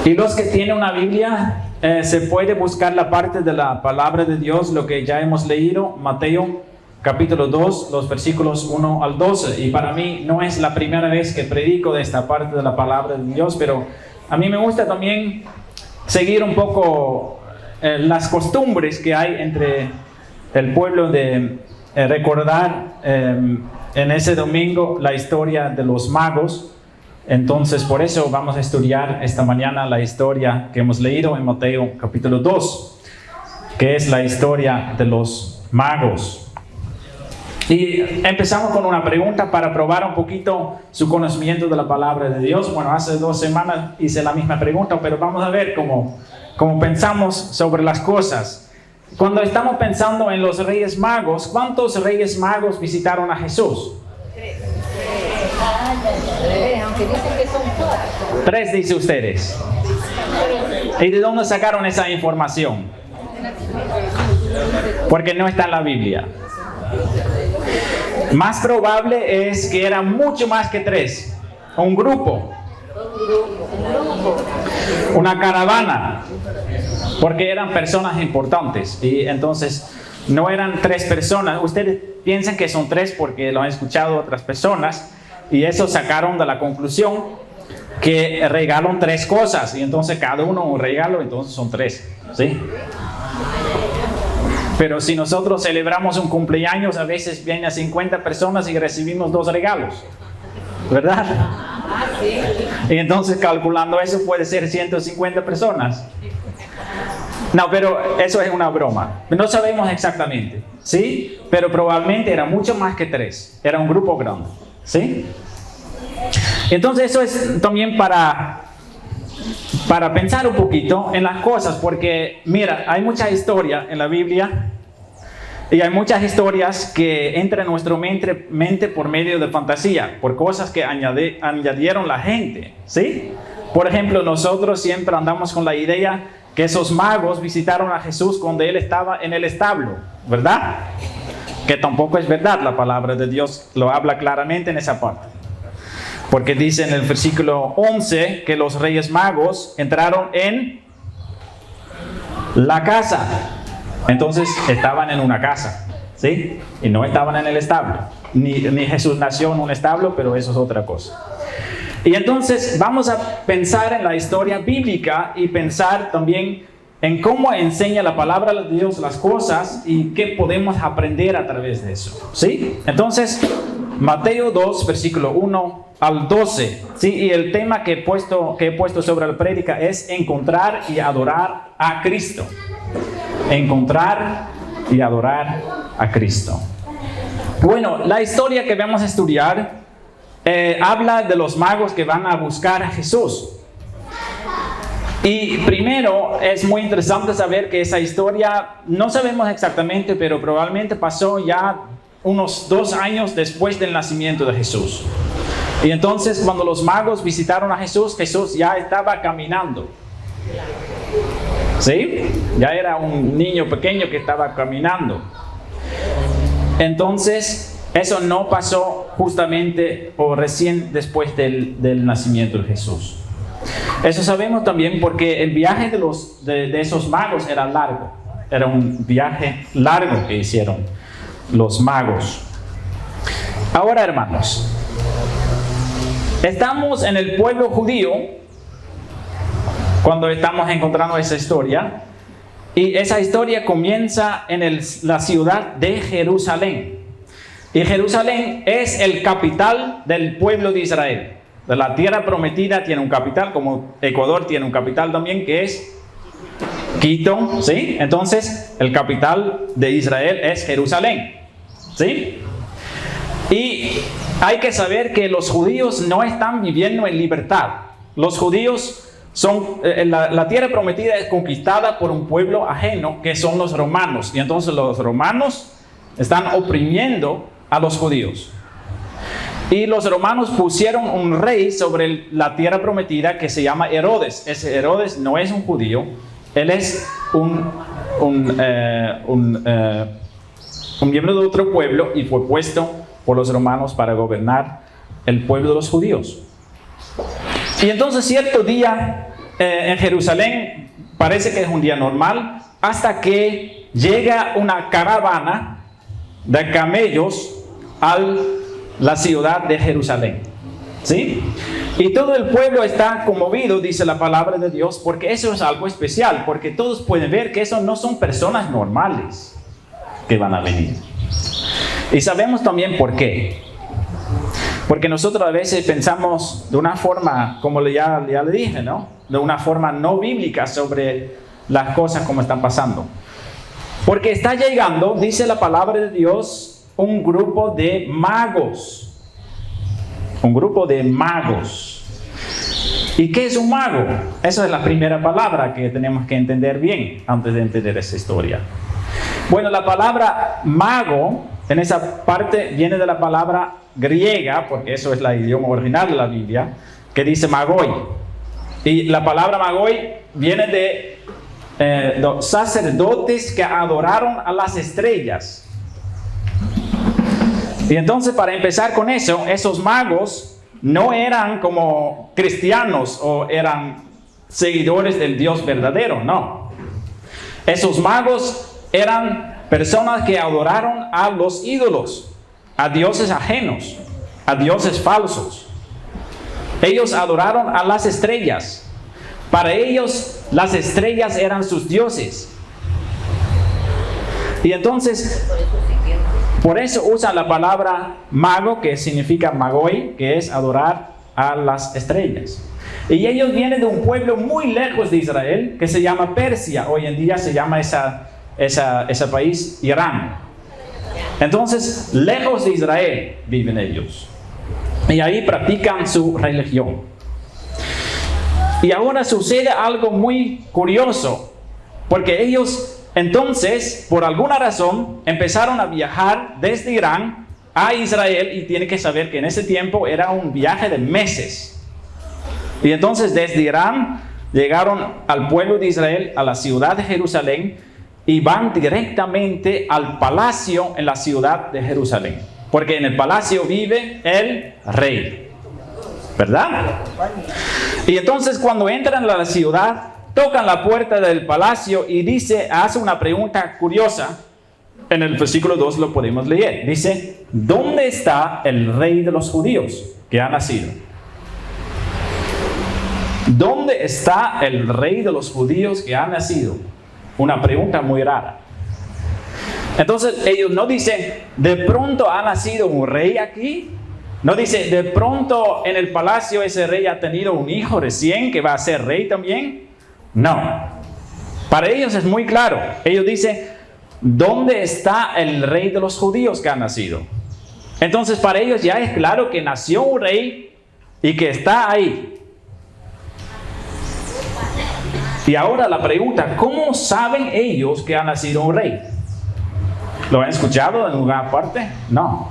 Y los que tienen una Biblia, se puede buscar la parte de la palabra de Dios, lo que ya hemos leído, Mateo capítulo 2, los versículos 1 al 12. Y para mí no es la primera vez que predico de esta parte de la palabra de Dios, pero a mí me gusta también seguir un poco las costumbres que hay entre el pueblo de recordar en ese domingo la historia de los magos. Entonces, por eso vamos a estudiar esta mañana la historia que hemos leído en Mateo capítulo 2, que es la historia de los magos. Y empezamos con una pregunta para probar un poquito su conocimiento de la palabra de Dios. Bueno, hace 2 semanas hice la misma pregunta, pero vamos a ver cómo pensamos sobre las cosas. Cuando estamos pensando en los Reyes Magos, ¿cuántos Reyes Magos visitaron a Jesús? 3, aunque dicen que son 4. 3 dice ustedes. ¿Y de dónde sacaron esa información? Porque no está en la Biblia. Más probable es que eran mucho más que 3. Un grupo. Una caravana. Porque eran personas importantes. Y entonces no eran 3 personas. Ustedes piensan que son 3 porque lo han escuchado otras personas. Y eso sacaron de la conclusión que regalan 3 cosas. Y entonces cada uno un regalo, entonces son 3. ¿Sí? Pero si nosotros celebramos un cumpleaños, a veces vienen a 50 personas y recibimos 2 regalos. ¿Verdad? Y entonces calculando eso puede ser 150 personas. No, pero eso es una broma. No sabemos exactamente. ¿Sí? Pero probablemente era mucho más que 3. Era un grupo grande. ¿Sí? Entonces eso es también para pensar un poquito en las cosas, porque mira, hay mucha historia en la Biblia y hay muchas historias que entran en nuestra mente por medio de fantasía, por cosas que añadieron la gente, ¿sí? Por ejemplo, nosotros siempre andamos con la idea que esos magos visitaron a Jesús cuando él estaba en el establo, ¿verdad? Que tampoco es verdad, la palabra de Dios lo habla claramente en esa parte. Porque dice en el versículo 11 que los Reyes Magos entraron en la casa. Entonces estaban en una casa, ¿sí? Y no estaban en el establo. Ni Jesús nació en un establo, pero eso es otra cosa. Y entonces vamos a pensar en la historia bíblica y pensar también en cómo enseña la palabra de Dios las cosas y qué podemos aprender a través de eso, ¿sí? Entonces, Mateo 2, versículo 1 al 12, ¿sí? Y el tema que he puesto sobre la prédica es encontrar y adorar a Cristo. Encontrar y adorar a Cristo. Bueno, la historia que vamos a estudiar habla de los magos que van a buscar a Jesús. Y primero es muy interesante saber que esa historia, no sabemos exactamente, pero probablemente pasó ya unos 2 años después del nacimiento de Jesús. Y entonces cuando los magos visitaron a Jesús, Jesús ya estaba caminando. ¿Sí? Ya era un niño pequeño que estaba caminando. Entonces eso no pasó justamente o recién después del nacimiento de Jesús. Eso sabemos también porque el viaje de esos magos era largo. Era un viaje largo que hicieron los magos. Ahora, hermanos, estamos en el pueblo judío cuando estamos encontrando esa historia. Y esa historia comienza en la ciudad de Jerusalén. Y Jerusalén es el capital del pueblo de Israel. De la tierra prometida tiene un capital, como Ecuador tiene un capital también, que es Quito, ¿sí? Entonces, el capital de Israel es Jerusalén, ¿sí? Y hay que saber que los judíos no están viviendo en libertad. Los judíos la tierra prometida es conquistada por un pueblo ajeno, que son los romanos. Y entonces los romanos están oprimiendo a los judíos. Y los romanos pusieron un rey sobre la tierra prometida que se llama Herodes. Ese Herodes no es un judío, él es un miembro de otro pueblo y fue puesto por los romanos para gobernar el pueblo de los judíos. Y entonces cierto día en Jerusalén parece que es un día normal, hasta que llega una caravana de camellos a la ciudad de Jerusalén. ¿Sí? Y todo el pueblo está conmovido, dice la palabra de Dios, porque eso es algo especial, porque todos pueden ver que eso no son personas normales que van a venir. Y sabemos también por qué. Porque nosotros a veces pensamos de una forma, como ya le dije, ¿no? De una forma no bíblica sobre las cosas como están pasando. Porque está llegando, dice la palabra de Dios, un grupo de magos. Un grupo de magos. ¿Y qué es un mago? Esa es la primera palabra que tenemos que entender bien antes de entender esa historia. Bueno, la palabra mago en esa parte viene de la palabra griega, porque eso es el idioma original de la Biblia, que dice magoi. Y la palabra magoi viene de los sacerdotes que adoraron a las estrellas. Y entonces, para empezar con eso, esos magos no eran como cristianos o eran seguidores del Dios verdadero, no. Esos magos eran personas que adoraron a los ídolos, a dioses ajenos, a dioses falsos. Ellos adoraron a las estrellas. Para ellos, las estrellas eran sus dioses. Y entonces, por eso usan la palabra mago, que significa magoi, que es adorar a las estrellas. Y ellos vienen de un pueblo muy lejos de Israel, que se llama Persia. Hoy en día se llama ese país Irán. Entonces, lejos de Israel viven ellos. Y ahí practican su religión. Y ahora sucede algo muy curioso, porque ellos entonces, por alguna razón, empezaron a viajar desde Irán a Israel, y tienen que saber que en ese tiempo era un viaje de meses. Y entonces desde Irán llegaron al pueblo de Israel, a la ciudad de Jerusalén, y van directamente al palacio en la ciudad de Jerusalén. Porque en el palacio vive el rey, ¿verdad? Y entonces cuando entran a la ciudad, tocan la puerta del palacio y hace una pregunta curiosa. En el versículo 2 lo podemos leer. Dice, ¿dónde está el rey de los judíos que ha nacido? ¿Dónde está el rey de los judíos que ha nacido? Una pregunta muy rara. Entonces ellos no dicen, de pronto ha nacido un rey aquí. No dice, de pronto en el palacio ese rey ha tenido un hijo recién que va a ser rey también. No. Para ellos es muy claro. Ellos dicen, ¿dónde está el rey de los judíos que ha nacido? Entonces para ellos ya es claro que nació un rey y que está ahí. Y ahora la pregunta, ¿cómo saben ellos que ha nacido un rey? ¿Lo han escuchado en alguna parte? No.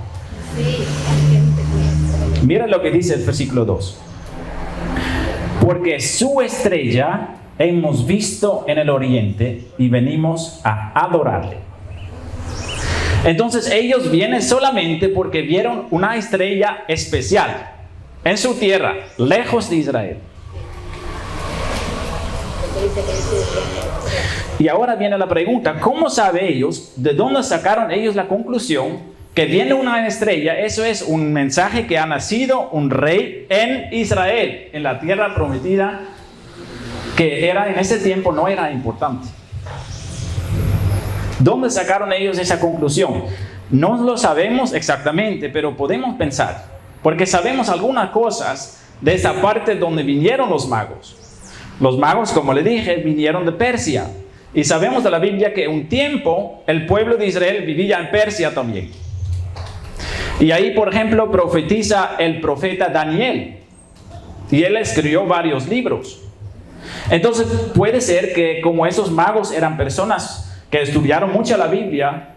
Miren lo que dice el versículo 2. Porque su estrella hemos visto en el oriente y venimos a adorarle. Entonces ellos vienen solamente porque vieron una estrella especial en su tierra, lejos de Israel. Y ahora viene la pregunta, ¿cómo saben ellos, de dónde sacaron ellos la conclusión que viene una estrella? Eso es un mensaje que ha nacido un rey en Israel, en la tierra prometida, que era en ese tiempo no era importante. ¿Dónde sacaron ellos esa conclusión? No lo sabemos exactamente, pero podemos pensar, porque sabemos algunas cosas de esa parte donde vinieron los magos. Los magos, como le dije, vinieron de Persia. Y sabemos de la Biblia que un tiempo el pueblo de Israel vivía en Persia también. Y ahí, por ejemplo, profetiza el profeta Daniel. Y él escribió varios libros. Entonces puede ser que como esos magos eran personas que estudiaron mucho la Biblia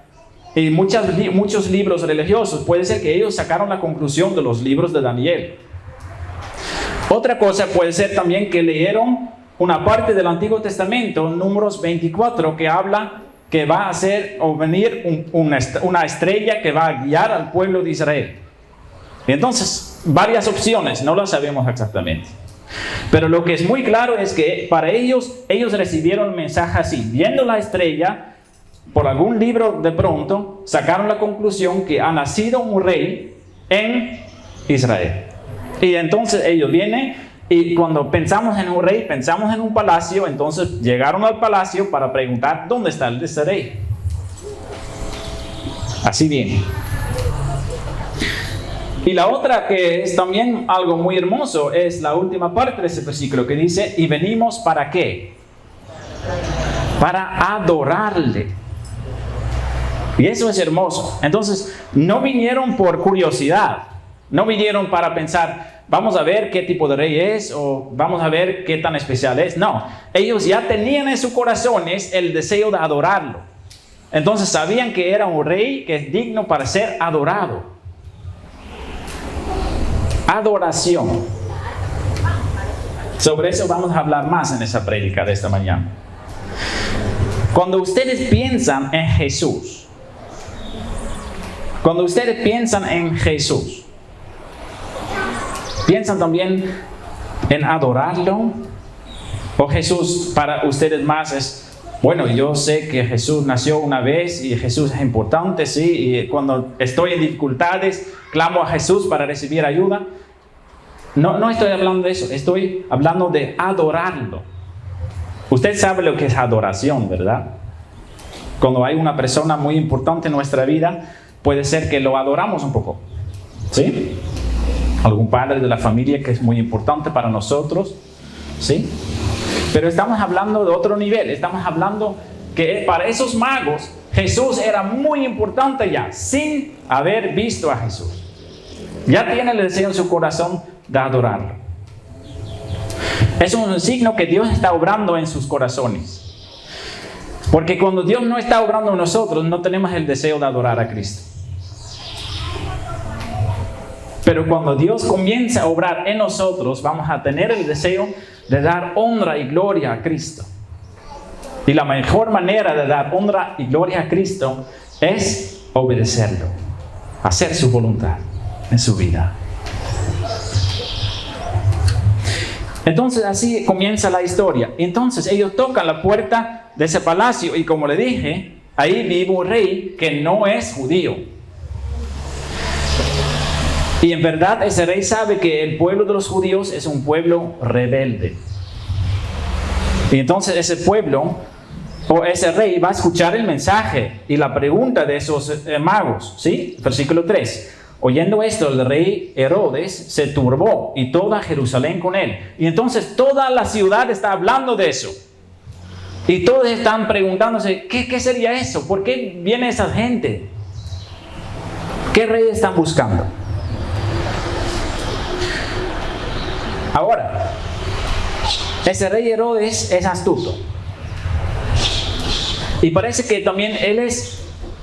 y muchos libros religiosos, puede ser que ellos sacaron la conclusión de los libros de Daniel. Otra cosa puede ser también que leyeron una parte del Antiguo Testamento, Números 24, que habla que va a ser o venir una estrella que va a guiar al pueblo de Israel. Y entonces, varias opciones, no las sabemos exactamente. Pero lo que es muy claro es que para ellos recibieron el mensaje así. Viendo la estrella, por algún libro de pronto, sacaron la conclusión que ha nacido un rey en Israel. Y entonces ellos vienen y cuando pensamos en un rey, pensamos en un palacio. Entonces llegaron al palacio para preguntar dónde está ese rey. Así viene. Y la otra que es también algo muy hermoso es la última parte de ese versículo que dice, ¿y venimos para qué? Para adorarle. Y eso es hermoso. Entonces, no vinieron por curiosidad. No vinieron para pensar, vamos a ver qué tipo de rey es o vamos a ver qué tan especial es. No, ellos ya tenían en sus corazones el deseo de adorarlo. Entonces sabían que era un rey que es digno para ser adorado. Adoración. Sobre eso vamos a hablar más en esa prédica de esta mañana. Cuando ustedes piensan en Jesús, ¿piensan también en adorarlo? ¿O Jesús para ustedes más es, bueno, yo sé que Jesús nació una vez y Jesús es importante, sí, y cuando estoy en dificultades, clamo a Jesús para recibir ayuda? No estoy hablando de eso, estoy hablando de adorarlo. Usted sabe lo que es adoración, ¿verdad? Cuando hay una persona muy importante en nuestra vida, puede ser que lo adoramos un poco, ¿sí? Algún padre de la familia que es muy importante para nosotros, ¿sí? Pero estamos hablando de otro nivel. Estamos hablando que para esos magos Jesús era muy importante ya, sin haber visto a Jesús. Ya tiene el deseo en su corazón de adorarlo. Es un signo que Dios está obrando en sus corazones. Porque cuando Dios no está obrando en nosotros, no tenemos el deseo de adorar a Cristo. Pero cuando Dios comienza a obrar en nosotros, vamos a tener el deseo de dar honra y gloria a Cristo. Y la mejor manera de dar honra y gloria a Cristo es obedecerlo, hacer su voluntad en su vida. Entonces así comienza la historia. Entonces ellos tocan la puerta de ese palacio y como le dije, ahí vive un rey que no es judío. Y en verdad ese rey sabe que el pueblo de los judíos es un pueblo rebelde. Y entonces ese pueblo o ese rey va a escuchar el mensaje y la pregunta de esos magos, ¿sí? Versículo 3. Oyendo esto, el rey Herodes se turbó y toda Jerusalén con él. Y entonces toda la ciudad está hablando de eso. Y todos están preguntándose, ¿qué sería eso? ¿Por qué viene esa gente? ¿Qué rey están buscando? Ahora, ese rey Herodes es astuto. Y parece que también él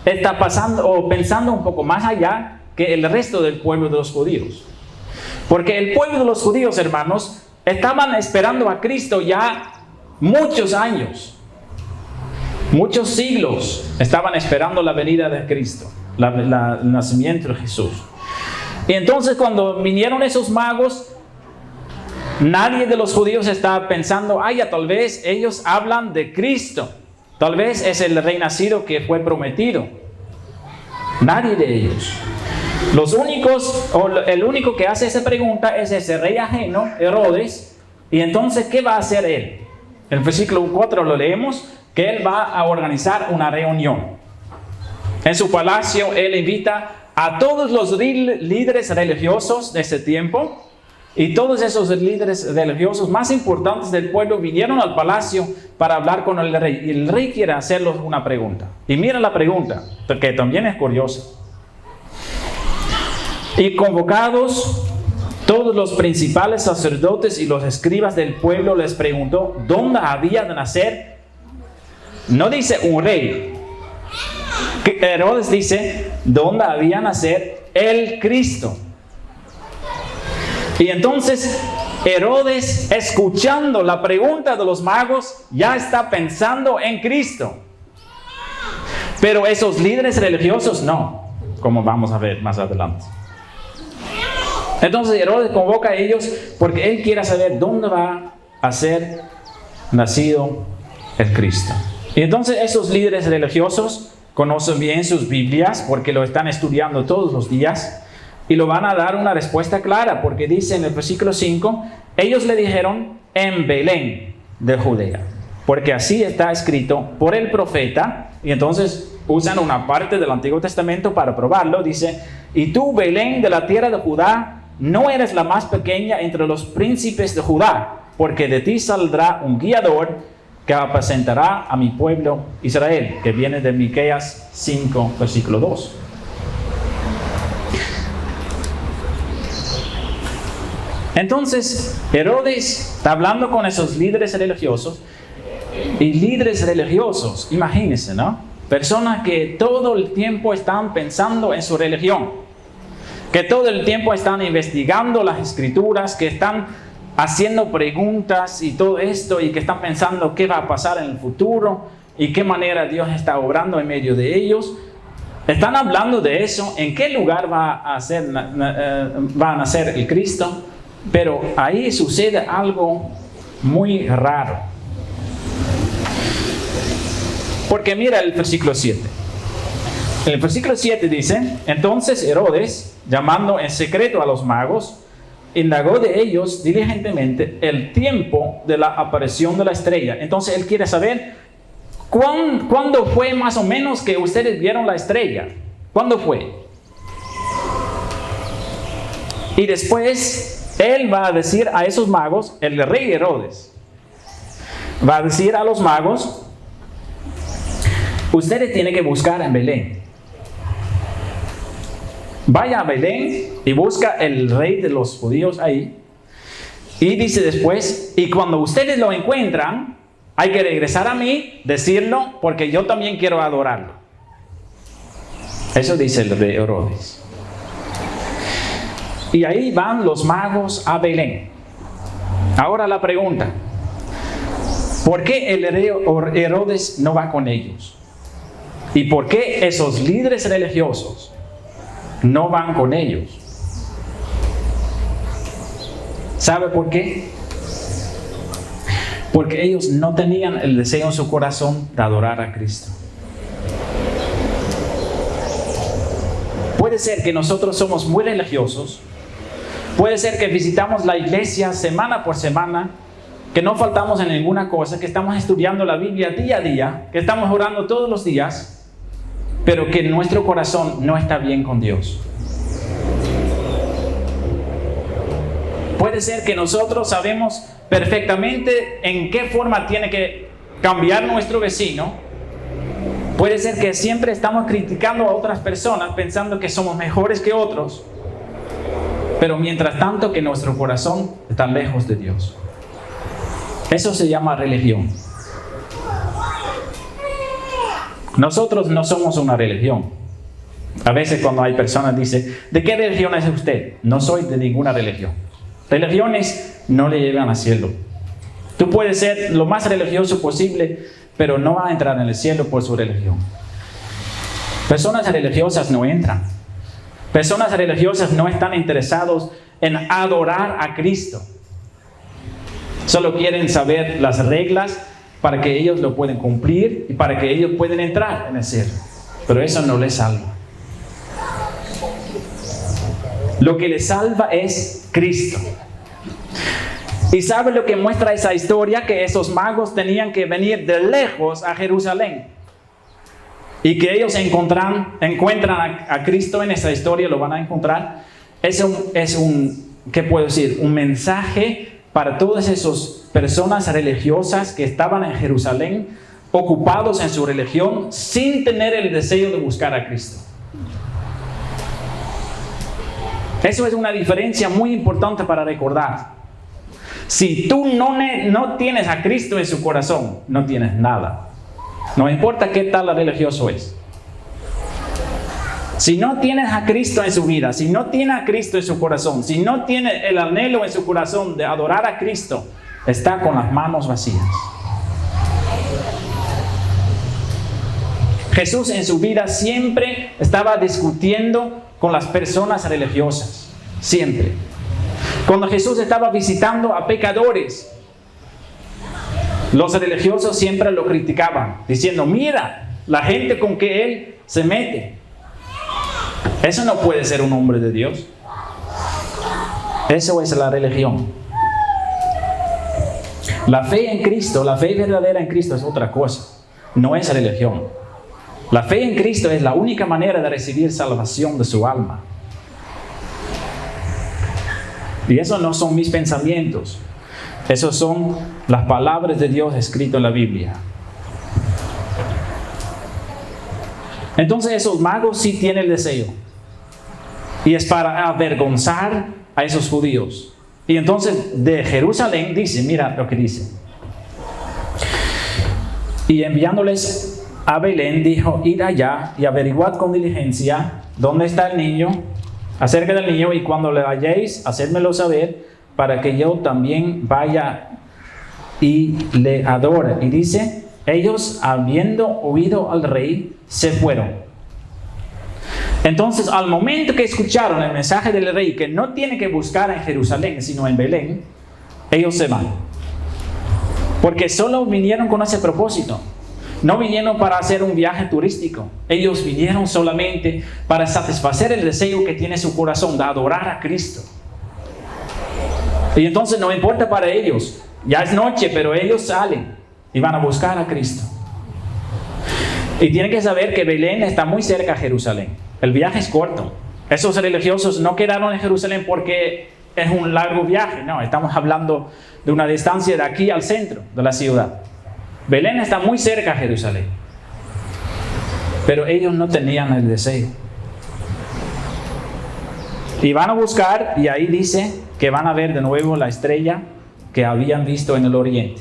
está pasando o pensando un poco más allá que el resto del pueblo de los judíos. Porque el pueblo de los judíos, hermanos, estaban esperando a Cristo ya muchos años. Muchos siglos estaban esperando la venida de Cristo, el nacimiento de Jesús. Y entonces cuando vinieron esos magos, nadie de los judíos estaba pensando, tal vez ellos hablan de Cristo. Tal vez es el rey nacido que fue prometido. Nadie de ellos. El único que hace esa pregunta es ese rey ajeno, Herodes. Y entonces, ¿qué va a hacer él? En el versículo 4 lo leemos, que él va a organizar una reunión. En su palacio, él invita a todos los líderes religiosos de ese tiempo. Y todos esos líderes religiosos más importantes del pueblo vinieron al palacio para hablar con el rey. Y el rey quiere hacerles una pregunta. Y mira la pregunta, que también es curiosa. Y convocados todos los principales sacerdotes y los escribas del pueblo, les preguntó dónde había de nacer. No dice un rey. Herodes dice dónde había de nacer el Cristo. Y entonces Herodes, escuchando la pregunta de los magos, ya está pensando en Cristo. Pero esos líderes religiosos no, como vamos a ver más adelante. Entonces Herodes convoca a ellos porque él quiere saber dónde va a ser nacido el Cristo. Y entonces esos líderes religiosos conocen bien sus Biblias porque lo están estudiando todos los días y lo van a dar una respuesta clara porque dice en el versículo 5, ellos le dijeron en Belén de Judea, porque así está escrito por el profeta. Y entonces usan una parte del Antiguo Testamento para probarlo. Dice, y tú, Belén, de la tierra de Judá, no eres la más pequeña entre los príncipes de Judá, porque de ti saldrá un guiador que apacentará a mi pueblo Israel, que viene de Miqueas 5, versículo 2. Entonces, Herodes está hablando con esos líderes religiosos, y líderes religiosos, imagínense, ¿no? Personas que todo el tiempo están pensando en su religión, que todo el tiempo están investigando las escrituras, que están haciendo preguntas y todo esto, y que están pensando qué va a pasar en el futuro y qué manera Dios está obrando en medio de ellos. Están hablando de eso, en qué lugar va a nacer el Cristo, pero ahí sucede algo muy raro. Porque mira el versículo 7. El versículo 7 dice, entonces Herodes, llamando en secreto a los magos, indagó de ellos diligentemente el tiempo de la aparición de la estrella. Entonces él quiere saber cuándo fue más o menos que ustedes vieron la estrella. ¿Cuándo fue? Y después él va a decir a esos magos, el rey Herodes, va a decir a los magos, ustedes tienen que buscar en Belén. Vaya a Belén y busca el rey de los judíos ahí. Y dice después, y cuando ustedes lo encuentran, hay que regresar a mí, decirlo, porque yo también quiero adorarlo. Eso dice el rey Herodes. Y ahí van los magos a Belén. Ahora la pregunta, ¿por qué el rey Herodes no va con ellos? ¿Y por qué esos líderes religiosos no van con ellos? ¿Sabe por qué? Porque ellos no tenían el deseo en su corazón de adorar a Cristo. Puede ser que nosotros somos muy religiosos, puede ser que visitamos la iglesia semana por semana, que no faltamos en ninguna cosa, que estamos estudiando la Biblia día a día, que estamos orando todos los días, pero que nuestro corazón no está bien con Dios. Puede ser que nosotros sabemos perfectamente en qué forma tiene que cambiar nuestro vecino. Puede ser que siempre estamos criticando a otras personas pensando que somos mejores que otros, pero mientras tanto que nuestro corazón está lejos de Dios. Eso se llama religión. Nosotros no somos una religión. A veces cuando hay personas dicen, ¿de qué religión es usted? No soy de ninguna religión. Religiones no le llevan al cielo. Tú puedes ser lo más religioso posible, pero no vas a entrar en el cielo por su religión. Personas religiosas no entran. Personas religiosas no están interesados en adorar a Cristo. Solo quieren saber las reglas para que ellos lo puedan cumplir y para que ellos puedan entrar en el cielo. Pero eso no les salva. Lo que les salva es Cristo. ¿Y sabe lo que muestra esa historia? Que esos magos tenían que venir de lejos a Jerusalén. Y que ellos encuentran a Cristo en esa historia, lo van a encontrar. ¿Qué puedo decir? Un mensaje para todas esas personas religiosas que estaban en Jerusalén, ocupados en su religión, sin tener el deseo de buscar a Cristo. Eso es una diferencia muy importante para recordar. Si tú no tienes a Cristo en su corazón, no tienes nada. No importa qué tal religioso es. Si no tienes a Cristo en su vida, si no tiene a Cristo en su corazón, si no tiene el anhelo en su corazón de adorar a Cristo, está con las manos vacías. Jesús en su vida siempre estaba discutiendo con las personas religiosas. Siempre. Cuando Jesús estaba visitando a pecadores, los religiosos siempre lo criticaban, diciendo, mira, la gente con que Él se mete. Eso no puede ser un hombre de Dios. Eso es la religión. La fe en Cristo, la fe verdadera en Cristo es otra cosa. No es religión. La fe en Cristo es la única manera de recibir salvación de su alma. Y eso no son mis pensamientos. Esos son las palabras de Dios escritas en la Biblia. Entonces esos magos sí tienen el deseo. Y es para avergonzar a esos judíos. Y entonces de Jerusalén dice, mira lo que dice. Y enviándoles a Belén, dijo, id allá y averiguad con diligencia dónde está el niño, acerca del niño, y cuando le halléis, hacedmelo saber, para que yo también vaya y le adore. Y dice, ellos habiendo oído al rey, se fueron. Entonces, al momento que escucharon el mensaje del rey, que no tiene que buscar en Jerusalén, sino en Belén, ellos se van. Porque solo vinieron con ese propósito. No vinieron para hacer un viaje turístico. Ellos vinieron solamente para satisfacer el deseo que tiene su corazón de adorar a Cristo. Y entonces no importa para ellos. Ya es noche, pero ellos salen y van a buscar a Cristo. Y tienen que saber que Belén está muy cerca a Jerusalén. El viaje es corto. Esos religiosos no quedaron en Jerusalén porque es un largo viaje. No, estamos hablando de una distancia de aquí al centro de la ciudad. Belén está muy cerca a Jerusalén. Pero ellos no tenían el deseo. Y van a buscar, y ahí dice que van a ver de nuevo la estrella que habían visto en el oriente.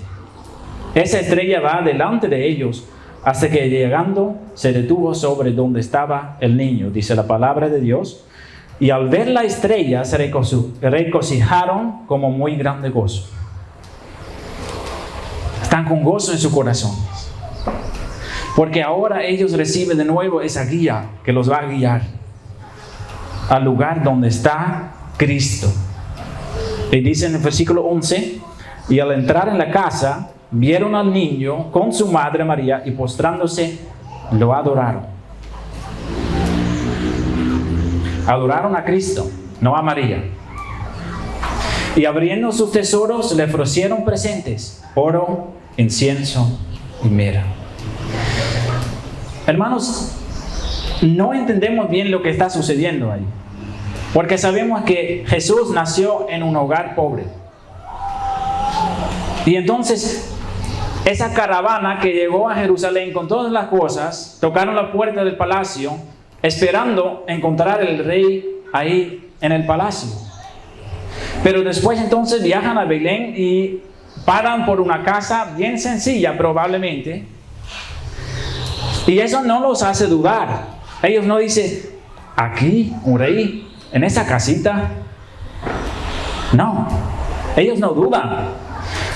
Esa estrella va delante de ellos hasta que llegando se detuvo sobre donde estaba el niño, dice la palabra de Dios. Y al ver la estrella se regocijaron como muy grande gozo. Están con gozo en su corazón. Porque ahora ellos reciben de nuevo esa guía que los va a guiar al lugar donde está Cristo. Y dice en el versículo 11, y al entrar en la casa, vieron al niño con su madre María y postrándose, lo adoraron. Adoraron a Cristo, no a María. Y abriendo sus tesoros, le ofrecieron presentes, oro, incienso y mirra. Hermanos, no entendemos bien lo que está sucediendo ahí. Porque sabemos que Jesús nació en un hogar pobre. Y entonces, esa caravana que llegó a Jerusalén con todas las cosas, tocaron la puerta del palacio, esperando encontrar el rey ahí en el palacio. Pero después entonces viajan a Belén y paran por una casa bien sencilla probablemente. Y eso no los hace dudar. Ellos no dicen, aquí un rey, en esa casita. No, ellos no dudan.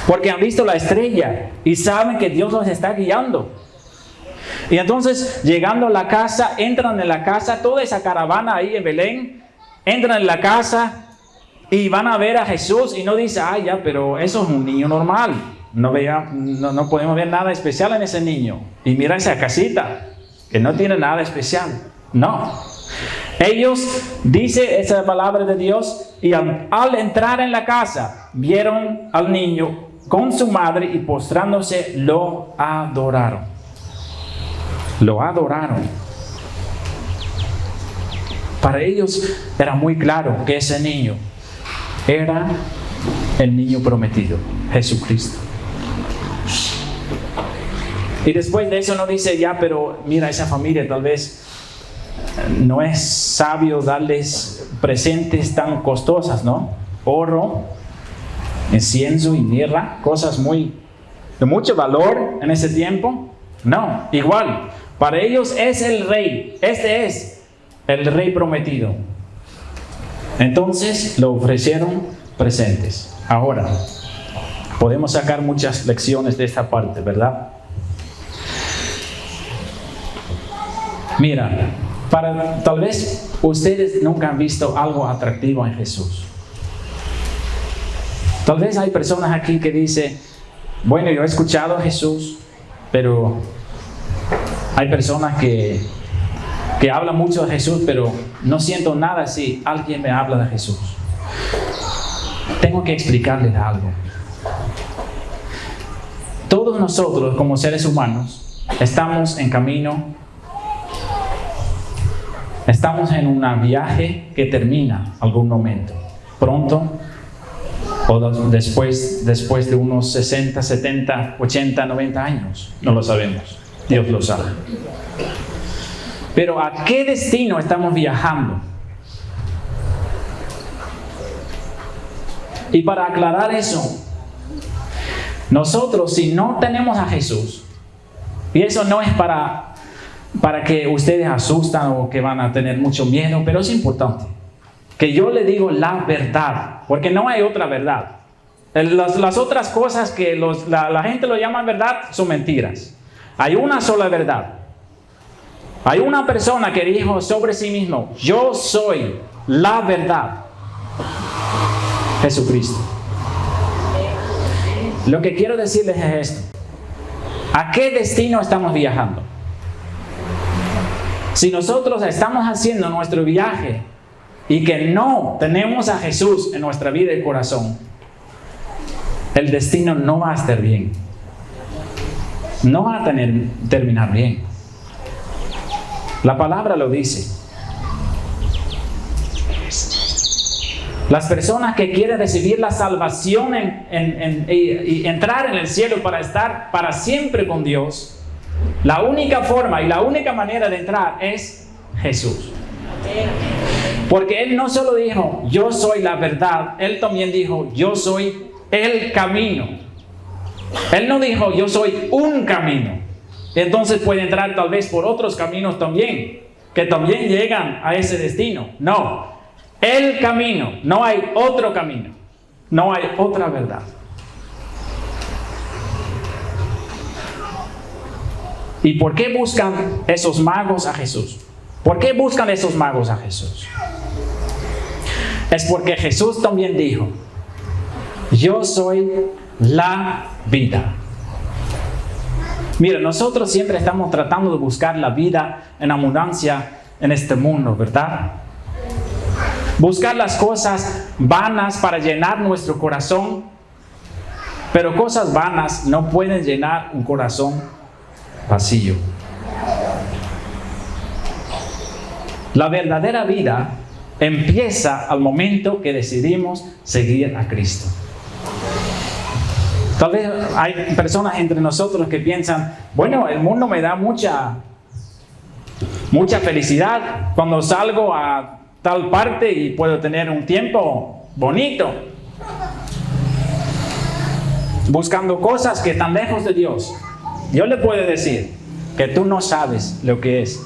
Porque han visto la estrella y saben que Dios los está guiando. Y entonces, llegando a la casa, entran en la casa, toda esa caravana ahí en Belén, entran en la casa y van a ver a Jesús y no dicen, ya, pero eso es un niño normal. No podemos ver nada especial en ese niño. Y mira esa casita, que no tiene nada especial. No. Ellos, dice esa palabra de Dios, y al entrar en la casa, vieron al niño con su madre y postrándose, lo adoraron. Lo adoraron. Para ellos era muy claro que ese niño era el niño prometido, Jesucristo. Y después de eso no dice, pero mira, esa familia tal vez no es sabio darles presentes tan costosas, ¿no? Oro, incienso y mirra, cosas de mucho valor en ese tiempo. No, igual, para ellos es el rey, este es el rey prometido. Entonces lo ofrecieron presentes. Ahora, podemos sacar muchas lecciones de esta parte, ¿verdad? Mira, tal vez ustedes nunca han visto algo atractivo en Jesús. Tal vez hay personas aquí que dicen, bueno, yo he escuchado a Jesús, pero hay personas que hablan mucho de Jesús, pero no siento nada si alguien me habla de Jesús. Tengo que explicarles algo. Todos nosotros, como seres humanos, estamos en camino, estamos en un viaje que termina algún momento, pronto o después de unos 60, 70, 80, 90 años. No lo sabemos, Dios lo sabe. Pero ¿a qué destino estamos viajando? Y para aclarar eso, nosotros, si no tenemos a Jesús, y eso no es para que ustedes asustan o que van a tener mucho miedo, pero es importante que yo le digo la verdad, porque no hay otra verdad. Las otras cosas que la gente lo llama verdad son mentiras. Hay una sola verdad. Hay una persona que dijo sobre sí mismo, yo soy la verdad. Jesucristo. Lo que quiero decirles es esto. ¿A qué destino estamos viajando? Si nosotros estamos haciendo nuestro viaje y que no tenemos a Jesús en nuestra vida y corazón, el destino no va a estar bien. No va a terminar bien. La palabra lo dice. Las personas que quieren recibir la salvación y entrar en el cielo para estar para siempre con Dios, la única forma y la única manera de entrar es Jesús. Porque Él no solo dijo, yo soy la verdad, Él también dijo, yo soy el camino. Él no dijo, yo soy un camino. Entonces puede entrar tal vez por otros caminos también, que también llegan a ese destino. No. El camino, no hay otro camino, no hay otra verdad. ¿Y por qué buscan esos magos a Jesús? ¿Por qué buscan esos magos a Jesús? Es porque Jesús también dijo, yo soy la vida. Mira, nosotros siempre estamos tratando de buscar la vida en abundancia en este mundo, ¿verdad? Buscar las cosas vanas para llenar nuestro corazón, pero cosas vanas no pueden llenar un corazón vacío. La verdadera vida empieza al momento que decidimos seguir a Cristo. Tal vez hay personas entre nosotros que piensan, bueno, el mundo me da mucha felicidad cuando salgo a tal parte y puedo tener un tiempo bonito buscando cosas que están lejos de Dios. Yo le puedo decir que tú no sabes lo que es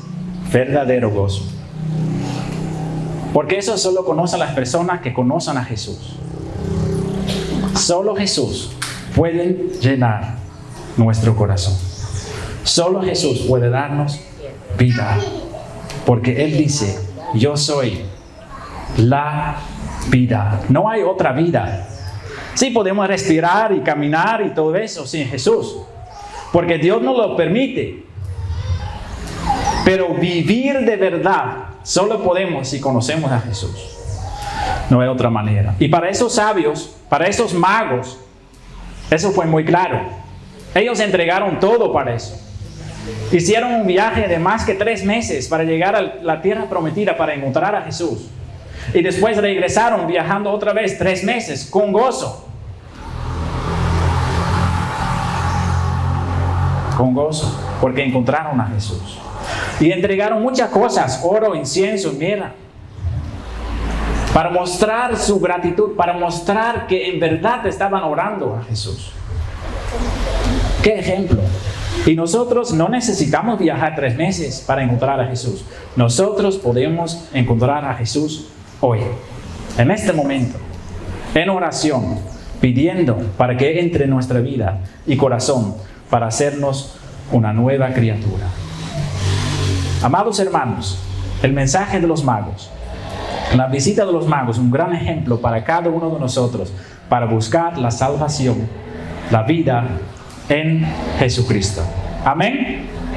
verdadero gozo, porque eso solo conocen las personas que conocen a Jesús. Solo Jesús puede llenar nuestro corazón. Solo Jesús puede darnos vida, porque Él dice, yo soy la vida. No hay otra vida. Sí, podemos respirar y caminar y todo eso sin Jesús, porque Dios nos lo permite. Pero vivir de verdad solo podemos si conocemos a Jesús. No hay otra manera. Y para esos sabios, para esos magos, eso fue muy claro. Ellos entregaron todo para eso. Hicieron un viaje de más que 3 meses para llegar a la tierra prometida para encontrar a Jesús. Y después regresaron viajando otra vez 3 meses con gozo. Con gozo, porque encontraron a Jesús. Y entregaron muchas cosas, oro, incienso, mirra, para mostrar su gratitud, para mostrar que en verdad estaban orando a Jesús. ¡Qué ejemplo! Y nosotros no necesitamos viajar 3 meses para encontrar a Jesús. Nosotros podemos encontrar a Jesús hoy, en este momento, en oración, pidiendo para que entre en nuestra vida y corazón para hacernos una nueva criatura. Amados hermanos, el mensaje de los magos, la visita de los magos, un gran ejemplo para cada uno de nosotros para buscar la salvación, la vida en Jesucristo. Amén.